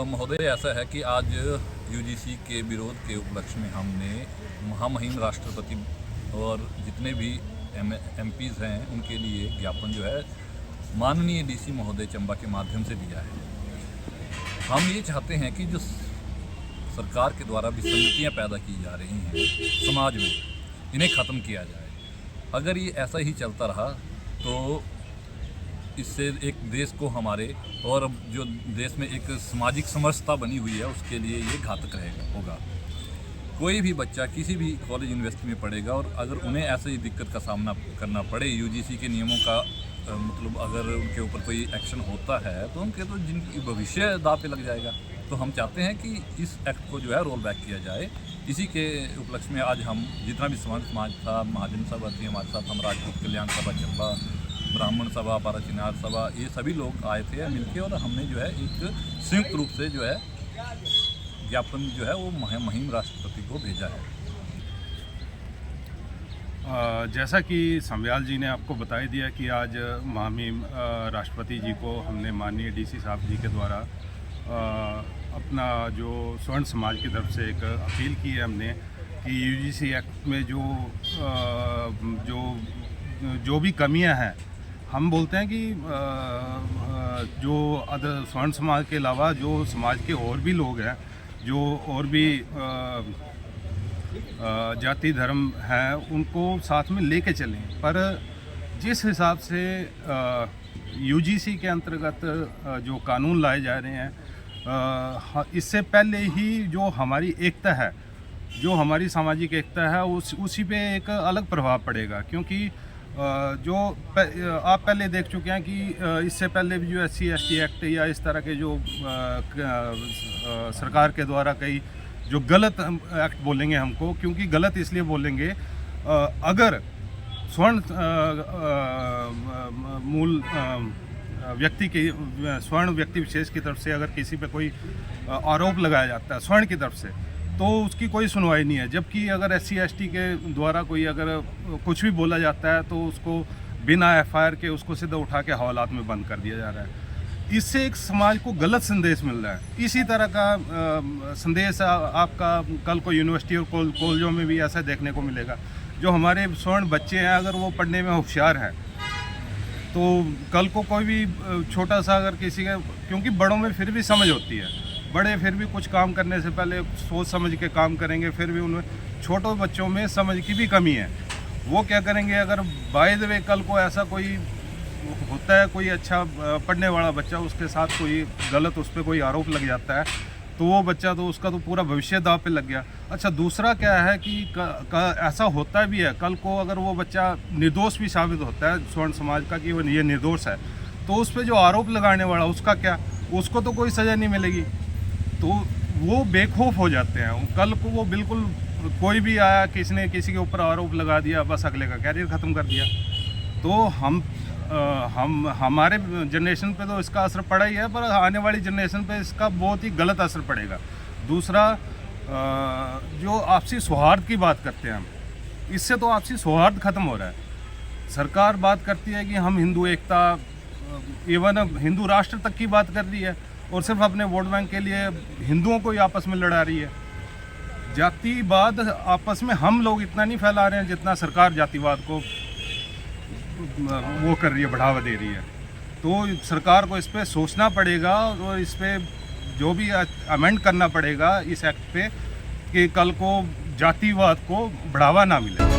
महोदय, ऐसा है कि आज यूजीसी के विरोध के उपलक्ष्य में हमने महामहिम राष्ट्रपति और जितने भी एमपीज़ हैं उनके लिए ज्ञापन जो है माननीय डीसी महोदय चंबा के माध्यम से दिया है। हम ये चाहते हैं कि जो सरकार के द्वारा विसंगतियाँ पैदा की जा रही हैं समाज में, इन्हें ख़त्म किया जाए। अगर ये ऐसा ही चलता रहा तो इससे एक देश को हमारे और जो देश में एक सामाजिक समरसता बनी हुई है उसके लिए ये घातक होगा। कोई भी बच्चा किसी भी कॉलेज यूनिवर्सिटी में पढ़ेगा और अगर उन्हें ऐसी दिक्कत का सामना करना पड़े, यूजीसी के नियमों का मतलब अगर उनके ऊपर कोई एक्शन होता है तो उनके तो जिनकी भविष्य दांव पे लग जाएगा। तो हम चाहते हैं कि इस एक्ट को जो है रोल बैक किया जाए। इसी के उपलक्ष्य में आज हम जितना भी समाज था, महाजन सभा थी हमारे साथ, हम राजपूत कल्याण सभा चंबा, ब्राह्मण सभा, पाराचिनार सभा, ये सभी लोग आए थे मिलके और हमने जो है एक संयुक्त रूप से जो है ज्ञापन जो है वो महिम राष्ट्रपति को भेजा है। जैसा कि समयाल जी ने आपको बता दिया कि आज महामहिम राष्ट्रपति जी को हमने माननीय डीसी साहब जी के द्वारा अपना जो स्वर्ण समाज की तरफ से एक अपील की है हमने कि यूजीसी एक्ट में जो भी कमियां हैं, हम बोलते हैं कि जो स्वर्ण समाज के अलावा जो समाज के और भी लोग हैं, जो और भी जाति धर्म है, उनको साथ में लेके चलें। पर जिस हिसाब से यूजीसी के अंतर्गत जो कानून लाए जा रहे हैं, इससे पहले ही जो हमारी एकता है, जो हमारी सामाजिक एकता है, उसी पे एक अलग प्रभाव पड़ेगा। क्योंकि जो आप पहले देख चुके हैं कि इससे पहले भी जो SC/ST एक्ट या इस तरह के जो सरकार के द्वारा कई जो गलत एक्ट बोलेंगे हमको, क्योंकि गलत इसलिए बोलेंगे अगर स्वर्ण मूल व्यक्ति के स्वर्ण व्यक्ति विशेष की तरफ से अगर किसी पे कोई आरोप लगाया जाता है स्वर्ण की तरफ से, तो उसकी कोई सुनवाई नहीं है। जबकि अगर SC/ST के द्वारा कोई अगर कुछ भी बोला जाता है तो उसको बिना FIR के उसको सीधा उठा के हवालात में बंद कर दिया जा रहा है। इससे एक समाज को गलत संदेश मिल रहा है। इसी तरह का संदेश आपका कल को यूनिवर्सिटी और कॉलेजों में भी ऐसा देखने को मिलेगा। जो हमारे स्वर्ण बच्चे हैं, अगर वो पढ़ने में होशियार हैं तो कल को कोई भी छोटा सा अगर किसी का, क्योंकि बड़ों में फिर भी समझ होती है, बड़े फिर भी कुछ काम करने से पहले सोच समझ के काम करेंगे, फिर भी उनमें छोटे बच्चों में समझ की भी कमी है। वो क्या करेंगे, अगर बाय द वे कल को ऐसा कोई होता है, कोई अच्छा पढ़ने वाला बच्चा, उसके साथ कोई गलत उस पर कोई आरोप लग जाता है, तो वो बच्चा तो उसका तो पूरा भविष्य दांव पे लग गया। अच्छा, दूसरा क्या है कि ऐसा होता भी है, कल को अगर वो बच्चा निर्दोष भी साबित होता है स्वर्ण समाज का कि वो ये निर्दोष है, तो उस पर जो आरोप लगाने वाला उसका क्या, उसको तो कोई सज़ा नहीं मिलेगी। तो वो बेखौफ हो जाते हैं। कल को वो बिल्कुल कोई भी आया, किसी ने किसी के ऊपर आरोप लगा दिया, बस अगले का कैरियर ख़त्म कर दिया। तो हमारे जनरेशन पे तो इसका असर पड़ा ही है, पर आने वाली जनरेशन पे इसका बहुत ही गलत असर पड़ेगा। दूसरा, जो आपसी सौहार्द की बात करते हैं हम, इससे तो आपसी सौहार्द ख़त्म हो रहा है। सरकार बात करती है कि हम हिंदू एकता, इवन अब हिंदू राष्ट्र तक की बात कर रही है और सिर्फ अपने वोट बैंक के लिए हिंदुओं को ही आपस में लड़ा रही है। जातिवाद आपस में हम लोग इतना नहीं फैला रहे हैं जितना सरकार जातिवाद को वो कर रही है, बढ़ावा दे रही है। तो सरकार को इस पे सोचना पड़ेगा और इस पे जो भी अमेंड करना पड़ेगा इस एक्ट पे, कि कल को जातिवाद को बढ़ावा ना मिले।